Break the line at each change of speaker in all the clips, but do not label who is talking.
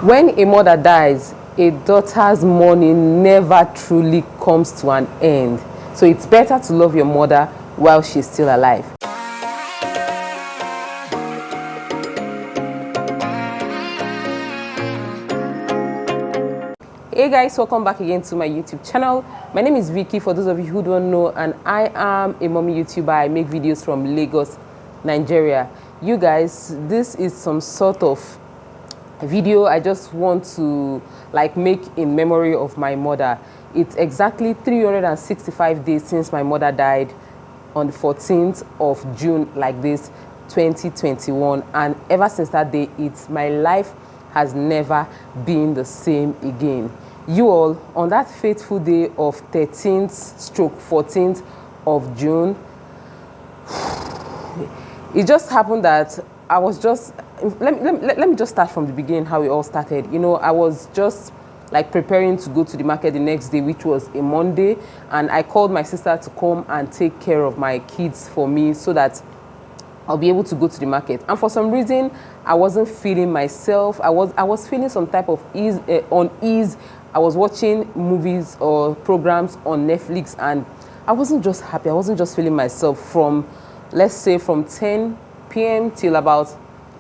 When a mother dies, a daughter's mourning never truly comes to an end. So it's better to love your mother while she's still alive. Hey guys, welcome back again to my YouTube channel. My name is Vicky, for those of you who don't know, and I am a mommy YouTuber. I make videos from Lagos, Nigeria. You guys, this is some sort of video I just want to make in memory of my mother. It's exactly 365 days since my mother died on the 14th of June like this, 2021, and ever since that day, my life has never been the same again. You all, on that fateful day of 13th/14th of June, it just happened that I was just, let me just start from the beginning, how it all started. You know, I was just preparing to go to the market the next day, which was a Monday, and I called my sister to come and take care of my kids for me so that I'll be able to go to the market. And for some reason, I wasn't feeling myself. I was feeling some type of unease. I was watching movies or programs on Netflix, and I wasn't just happy. I wasn't just feeling myself from, let's say, from 10 p.m. till about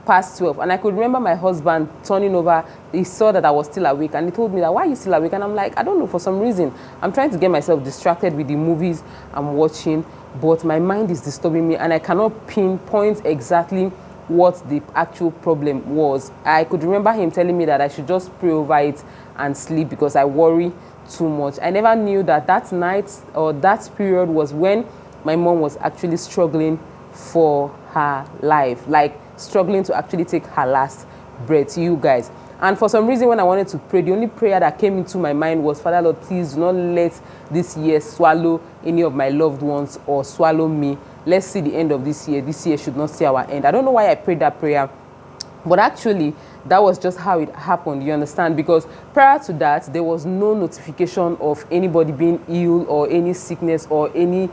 past 12. And I could remember my husband turning over. He saw that I was still awake, and he told me that, why are you still awake? And I'm like, I don't know, for some reason. I'm trying to get myself distracted with the movies I'm watching, but my mind is disturbing me, and I cannot pinpoint exactly what the actual problem was. I could remember him telling me that I should just pray over it and sleep because I worry too much. I never knew that that night or that period was when my mom was actually struggling for her life, struggling to actually take her last breath, you guys. And for some reason, when I wanted to pray, the only prayer that came into my mind was, Father Lord, please do not let this year swallow any of my loved ones or swallow me. Let's see the end of this year. This year should not see our end. I don't know why I prayed that prayer, but actually, that was just how it happened, you understand? Because prior to that, there was no notification of anybody being ill or any sickness or any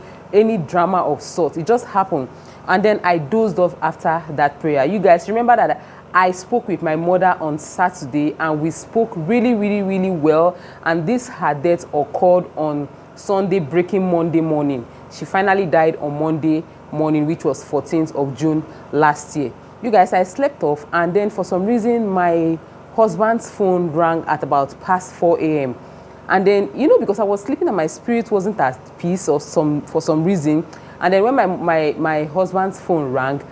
drama of sorts. It just happened. And then I dozed off after that prayer. You guys remember that I spoke with my mother on Saturday, and we spoke really, really, really well. And her death occurred on Sunday, breaking Monday morning. She finally died on Monday morning, which was 14th of June last year. You guys, I slept off, and then for some reason, my husband's phone rang at about past 4 a.m. And then, you know, because I was sleeping and my spirit wasn't at peace for some reason. And then when my husband's phone rang,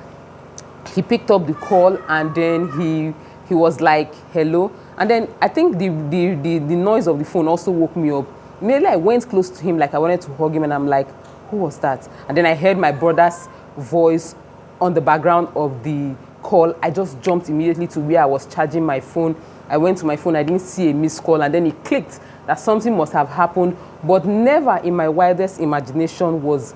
he picked up the call, and then he was like, hello. And then I think the noise of the phone also woke me up. Immediately I went close to him, like I wanted to hug him, and I'm like, who was that? And then I heard my brother's voice on the background of the call. I just jumped immediately to where I was charging my phone. I went to my phone, I didn't see a missed call, and then it clicked that something must have happened. But never in my wildest imagination was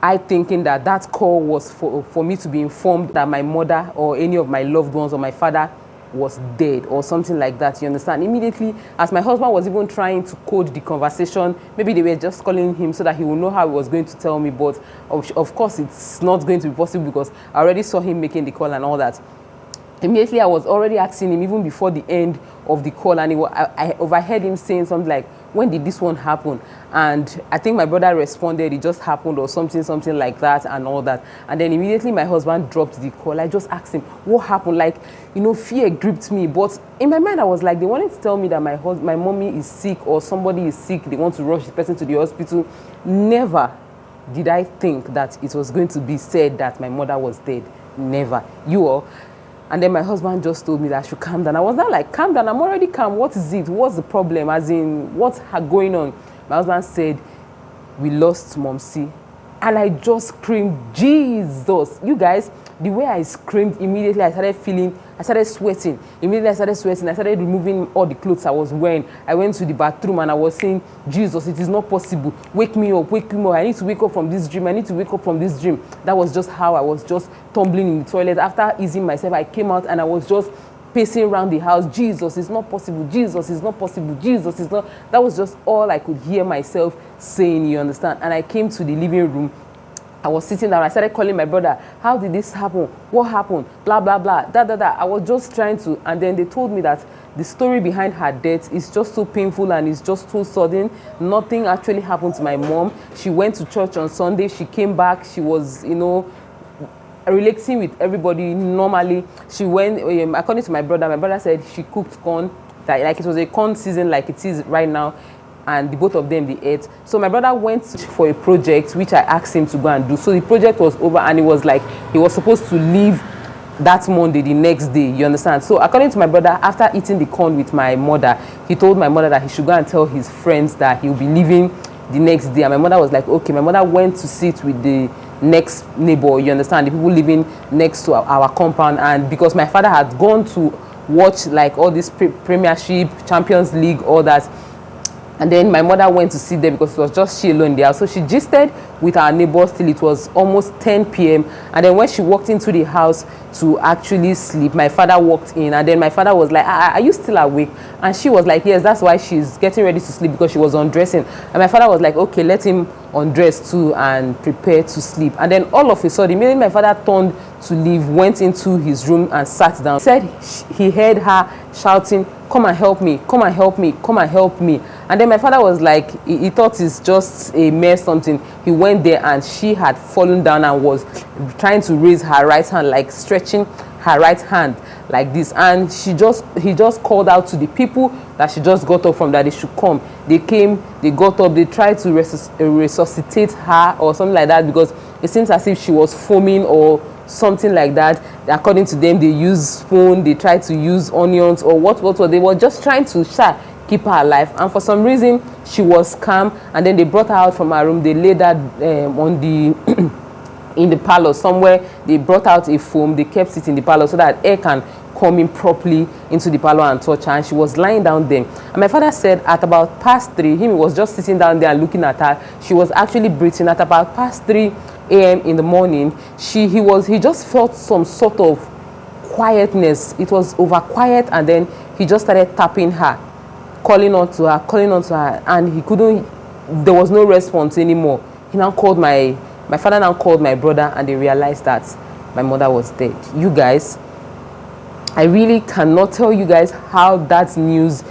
I thinking that call was for me to be informed that my mother or any of my loved ones or my father was dead or something like that, you understand? Immediately, as my husband was even trying to code the conversation, maybe they were just calling him so that he would know how he was going to tell me, but of course it's not going to be possible because I already saw him making the call and all that. Immediately, I was already asking him even before the end of the call, and I overheard him saying something like, when did this one happen? And I think my brother responded, it just happened or something like that and all that. And then immediately my husband dropped the call. I just asked him, what happened? Fear gripped me. But in my mind, I was like, they wanted to tell me that my mommy is sick or somebody is sick. They want to rush the person to the hospital. Never did I think that it was going to be said that my mother was dead. Never. You all. And then my husband just told me that I should calm down. I was not like, calm down, I'm already calm. What is it? What's the problem? As in, what's going on? My husband said, we lost Momsi. And I just screamed, Jesus. You guys, the way I screamed, immediately I started sweating. Immediately I started removing all the clothes I was wearing. I went to the bathroom and I was saying, Jesus, it is not possible. Wake me up. I need to wake up from this dream. That was just how I was just tumbling in the toilet. After easing myself, I came out and I was just pacing around the house. Jesus, it's not possible. Jesus, it's not possible. Jesus, it's not. That was just all I could hear myself saying, you understand? And I came to the living room. I was sitting down. I started calling my brother. How did this happen? What happened? Blah, blah, blah. Da, da, da. I was just trying to. And then they told me that the story behind her death is just so painful and it's just so sudden. Nothing actually happened to my mom. She went to church on Sunday. She came back. She was, relaxing with everybody normally. She went, according to my brother said she cooked corn. Like it was a corn season like it is right now. And the both of them, they ate. So my brother went for a project, which I asked him to go and do. So the project was over and it was like he was supposed to leave that Monday, the next day, you understand? So according to my brother, after eating the corn with my mother, he told my mother that he should go and tell his friends that he'll be leaving the next day. And my mother was like, okay. My mother went to sit with the next neighbor, you understand, the people living next to our compound. And because my father had gone to watch like all this Premiership, Champions League, all that, and then my mother went to sit there because it was just she alone there. So she gisted with our neighbors till it was almost 10 p.m. And then when she walked into the house to actually sleep, my father walked in. And then my father was like, are you still awake? And she was like, yes, that's why she's getting ready to sleep, because she was undressing. And my father was like, okay, let him undress too and prepare to sleep. And then all of a sudden, immediately my father turned to leave, went into his room and sat down. He said he heard her shouting, come and help me, come and help me, come and help me. And then my father was like, he thought it's just a mere something. He went there and she had fallen down and was trying to raise her right hand, like stretching her right hand like this. And he just called out to the people that she just got up from, that they should come. They came, they got up, they tried to resuscitate her or something like that, because it seems as if she was foaming or something like that. According to them, they used spoon, they tried to use onions or what they were just trying to keep her alive. And for some reason she was calm, and then they brought her out from her room. They laid her on the in the parlor somewhere. They brought out a foam, they kept it in the parlor so that air can come in properly into the parlor and touch her. And she was lying down there. And my father said at about past 3, he was just sitting down there and looking at her. She was actually breathing. At about past 3 a.m. in the morning, he just felt some sort of quietness. It was over quiet, and then he just started tapping her, calling on to her, and he couldn't, there was no response anymore. He now called my father now called my brother, and they realized that my mother was dead. You guys, I really cannot tell you guys how that news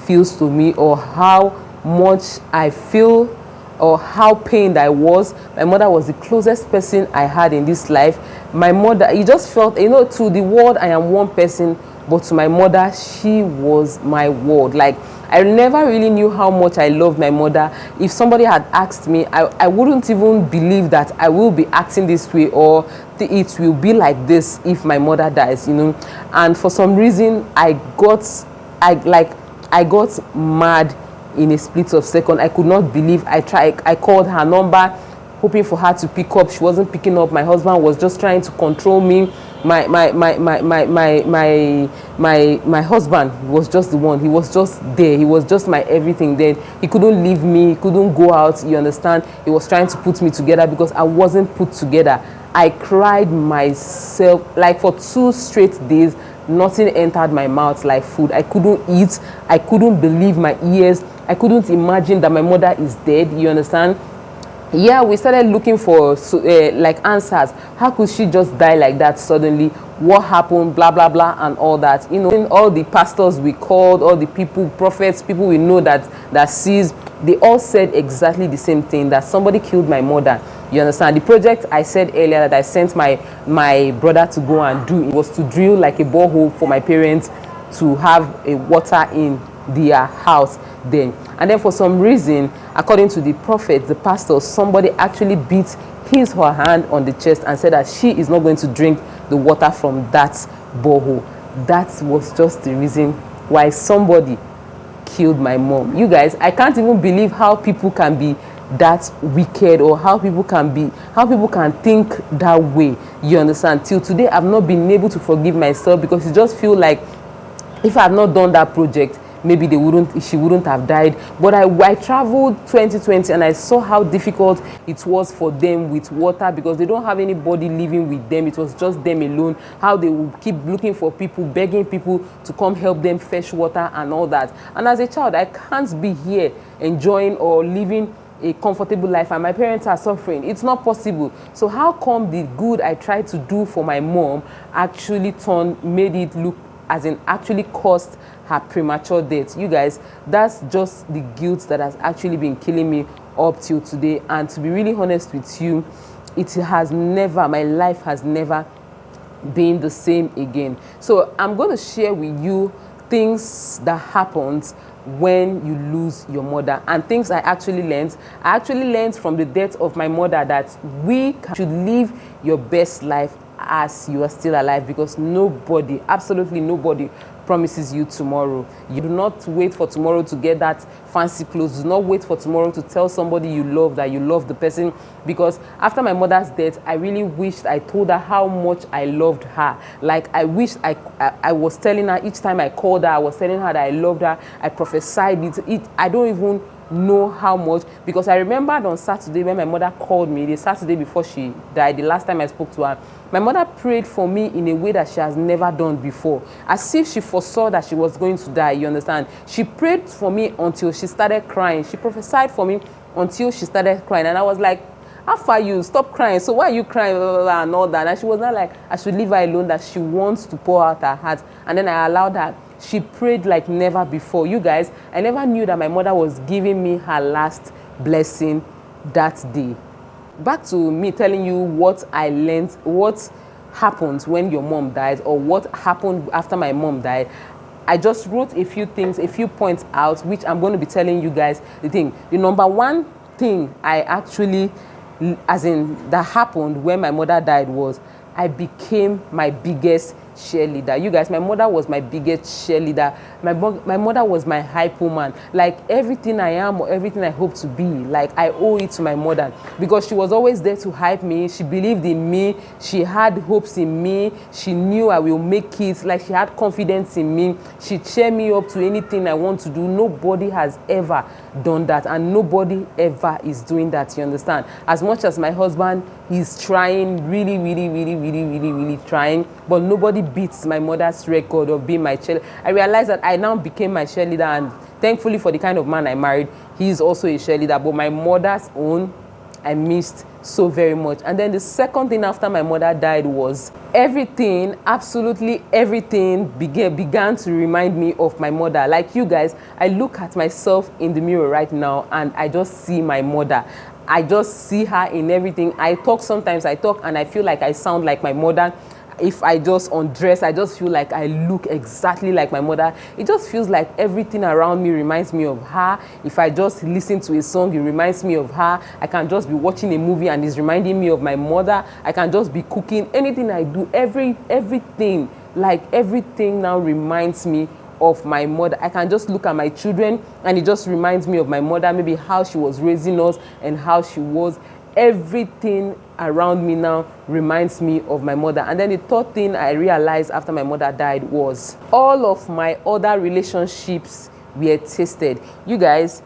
feels to me, or how much I feel, or how pained I was. My mother was the closest person I had in this life. My mother, it just felt, to the world I am one person, but to my mother, she was my world. Like, I never really knew how much I loved my mother. If somebody had asked me, I wouldn't even believe that I will be acting this way, or it will be like this if my mother dies, And for some reason, I got mad in a split of second. I could not believe. I called her number, hoping for her to pick up. She wasn't picking up. My husband was just trying to control me. My husband was just the one. He was just there. He was just my everything. Then he couldn't leave me. He couldn't go out. You understand? He was trying to put me together because I wasn't put together. I cried myself like for 2 straight days. Nothing entered my mouth like food. I couldn't eat. I couldn't believe my ears. I couldn't imagine that my mother is dead. You understand? Yeah, we started looking for like answers. How could she just die like that suddenly? What happened? Blah blah blah and all that. All the pastors we called, all the people, prophets, people we know that sees, they all said exactly the same thing, that somebody killed my mother. You understand? The project I said earlier that I sent my brother to go and do, it was to drill like a borehole for my parents to have a water in their house then. And then for some reason, according to the prophet, the pastor, somebody actually beat his or her hand on the chest and said that she is not going to drink the water from that borehole. That was just the reason why somebody killed my mom. You guys, I can't even believe how people can be that wicked, or how people can think that way. You understand? Till today, I've not been able to forgive myself, because it just feels like if I had not done that project, maybe she wouldn't have died. But I traveled 2020 and I saw how difficult it was for them with water, because they don't have anybody living with them. It was just them alone. How they would keep looking for people, begging people to come help them fetch water and all that. And as a child, I can't be here enjoying or living a comfortable life and my parents are suffering. It's not possible. So how come the good I tried to do for my mom actually made it look as in actually caused her premature death? You guys, that's just the guilt that has actually been killing me up till today. And to be really honest with you, my life has never been the same again. So I'm going to share with you things that happens when you lose your mother and things I actually learned from the death of my mother, that we should live your best life as you are still alive, because nobody, absolutely nobody, promises you tomorrow. You do not wait for tomorrow to get that fancy clothes. Do not wait for tomorrow to tell somebody you love that you love the person, because after my mother's death, I really wished I told her how much I loved her. Like, I wished I was telling her each time I called her, I was telling her that I loved her. I prophesied it. I don't even know how much, because I remembered on Saturday when my mother called me, the Saturday before she died, the last time I spoke to her, my mother prayed for me in a way that she has never done before, as if she foresaw that she was going to die, you understand? She prayed for me until she started crying. She prophesied for me until she started crying, and I was like, how far you? Stop crying. So why are you crying? Blah, blah, blah, and all that. And she was not like, I should leave her alone, that she wants to pour out her heart. And then I allowed her. She prayed like never before. You guys, I never knew that my mother was giving me her last blessing that day. Back to me telling you what I learned, what happens when your mom dies, or what happened after my mom died. I just wrote a few things, a few points out, which I'm going to be telling you guys the number one thing I actually, that happened when my mother died, was I became my biggest cheerleader. You guys, my mother was my biggest cheerleader. My mother was my hype woman. Like, everything I am or everything I hope to be, like, I owe it to my mother, because she was always there to hype me. She believed in me. She had hopes in me. She knew I will make it. Like, she had confidence in me. She cheered me up to anything I want to do. Nobody has ever done that, and nobody ever is doing that, you understand? As much as my husband is trying, really trying, but nobody beats my mother's record of being my cheerleader. I realized that I now became my cheerleader, and thankfully for the kind of man I married, he is also a cheerleader. But my mother's own, I missed so very much. And then the second thing after my mother died was everything, absolutely everything began to remind me of my mother. Like, you guys, I look at myself in the mirror right now and I just see my mother. I just see her in everything. Sometimes I talk and I feel like I sound like my mother. If I just undress, I just feel like I look exactly like my mother. It just feels like everything around me reminds me of her. If I just listen to a song, it reminds me of her. I can just be watching a movie and it's reminding me of my mother. I can just be cooking. Anything I do, everything now reminds me of my mother. I can just look at my children and it just reminds me of my mother, maybe how she was raising us and how she was. Everything around me now reminds me of my mother. And then the third thing I realized after my mother died was all of my other relationships were tested. You guys,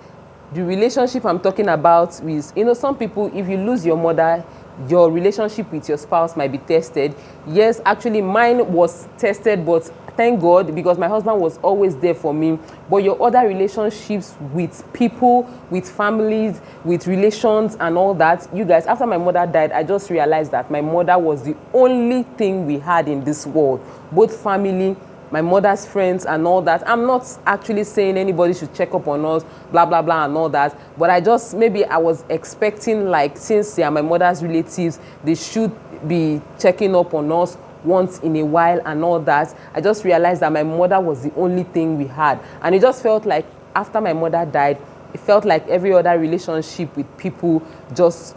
the relationship I'm talking about is, some people, if you lose your mother, your relationship with your spouse might be tested. Yes, actually mine was tested, but thank God, because my husband was always there for me. But your other relationships with people, with families, with relations and all that, you guys, after my mother died, I just realized that my mother was the only thing we had in this world. Both family, my mother's friends and all that. I'm not actually saying anybody should check up on us, blah, blah, blah, and all that. But maybe I was expecting, like, since they are my mother's relatives, they should be checking up on us once in a while and all that. I just realized that my mother was the only thing we had. And it just felt like after my mother died, it felt like every other relationship with people just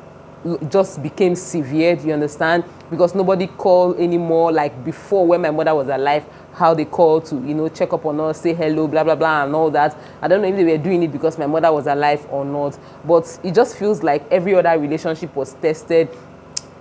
became severe, you understand? Because nobody called anymore, like before when my mother was alive, how they call to, check up on us, say hello, blah, blah, blah, and all that. I don't know if they were doing it because my mother was alive or not, but it just feels like every other relationship was tested.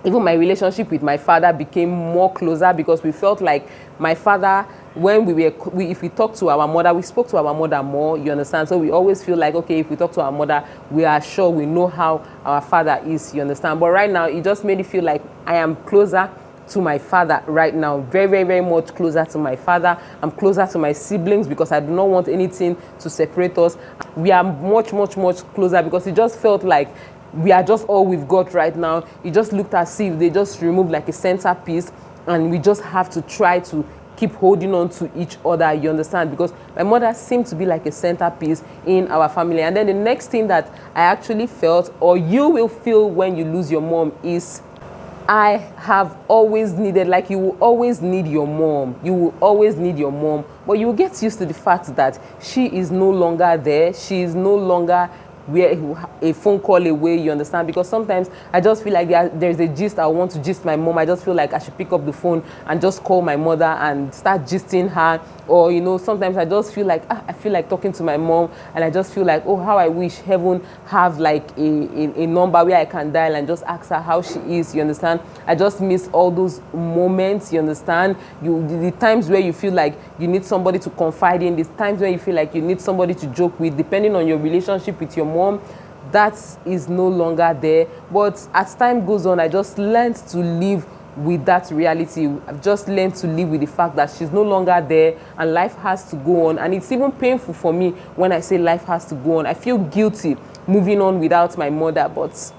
Even my relationship with my father became more closer, because we felt like my father, when if we talk to our mother, we spoke to our mother more, you understand? So we always feel like, okay, if we talk to our mother, we are sure we know how our father is, you understand? But right now, it just made it feel like I am closer to my father right now, very, very, very much closer to my father. I'm closer to my siblings because I do not want anything to separate us. We are much, much, much closer because it just felt like we are just all we've got right now. It just looked as if they just removed like a centerpiece, and we just have to try to keep holding on to each other, you understand? Because my mother seemed to be like a centerpiece in our family. And then the next thing that I actually felt, or you will feel when you lose your mom, is I have always needed, like you will always need your mom. You will always need your mom. But you will get used to the fact that she is no longer there. She is no longer a phone call away, you understand? Because sometimes I just feel like there's a gist I want to gist my mom. I just feel like I should pick up the phone and just call my mother and start gisting her. Or, you know, sometimes I just feel like I feel like talking to my mom, and I just feel like, oh, how I wish heaven have like a number where I can dial and just ask her how she is, you understand? I just miss all those moments, you understand? The times where you feel like you need somebody to confide in, the times where you feel like you need somebody to joke with, depending on your relationship with your mom. That is no longer there. But as time goes on, I just learned to live with that reality. I've just learned to live with the fact that she's no longer there and life has to go on. And it's even painful for me when I say life has to go on. I feel guilty moving on without my mother, but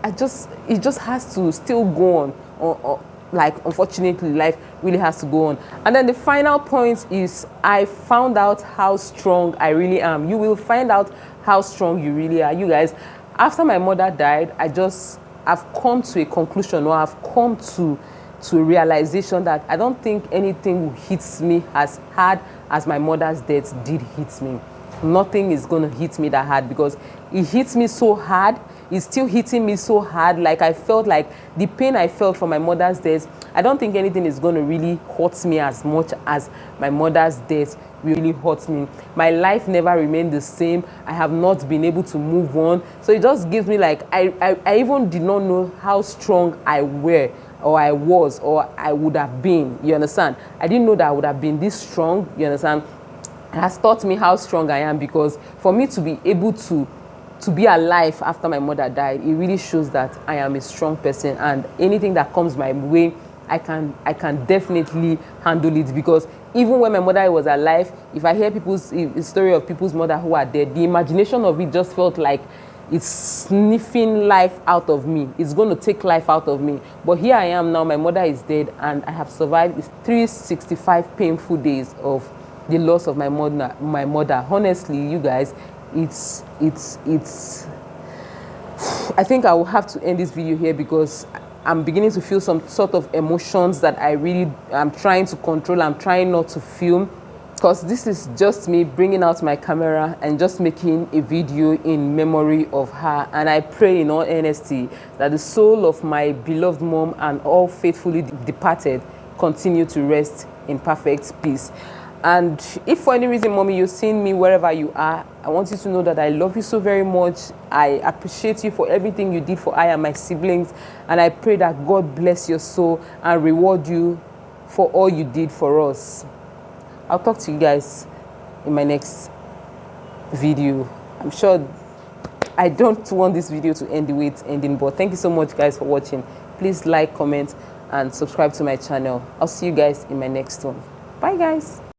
it just has to still go on. Like, unfortunately, life really has to go on. And then the final point is I found out how strong I really am. You will find out how strong you really are. You guys, after my mother died, I've come to a conclusion, or I've come to a realization that I don't think anything hits me as hard as my mother's death did hit me. Nothing is going to hit me that hard, because it hits me so hard. It's still hitting me so hard. Like, I felt like the pain I felt from my mother's death, I don't think anything is going to really hurt me as much as my mother's death really hurt me. My life never remained the same. I have not been able to move on. So it just gives me like, I even did not know how strong I was, or I would have been. You understand? I didn't know that I would have been this strong. You understand? It has taught me how strong I am, because for me to be able to be alive after my mother died, it really shows that I am a strong person, and anything that comes my way, I can definitely handle it. Because even when my mother was alive, if I hear a story of people's mother who are dead, the imagination of it just felt like it's sniffing life out of me. It's going to take life out of me. But here I am now, my mother is dead, and I have survived 365 painful days of the loss of my mother. Honestly, you guys, it's I think I will have to end this video here, because I'm beginning to feel some sort of emotions that I'm trying to control. I'm trying not to film, because this is just me bringing out my camera and just making a video in memory of her. And I pray in all honesty that the soul of my beloved mom and all faithfully departed continue to rest in perfect peace. And if for any reason, mommy, you're seeing me wherever you are, I want you to know that I love you so very much. I appreciate you for everything you did for I and my siblings. And I pray that God bless your soul and reward you for all you did for us. I'll talk to you guys in my next video. I'm sure I don't want this video to end the way it's ending, but thank you so much, guys, for watching. Please like, comment, and subscribe to my channel. I'll see you guys in my next one. Bye, guys.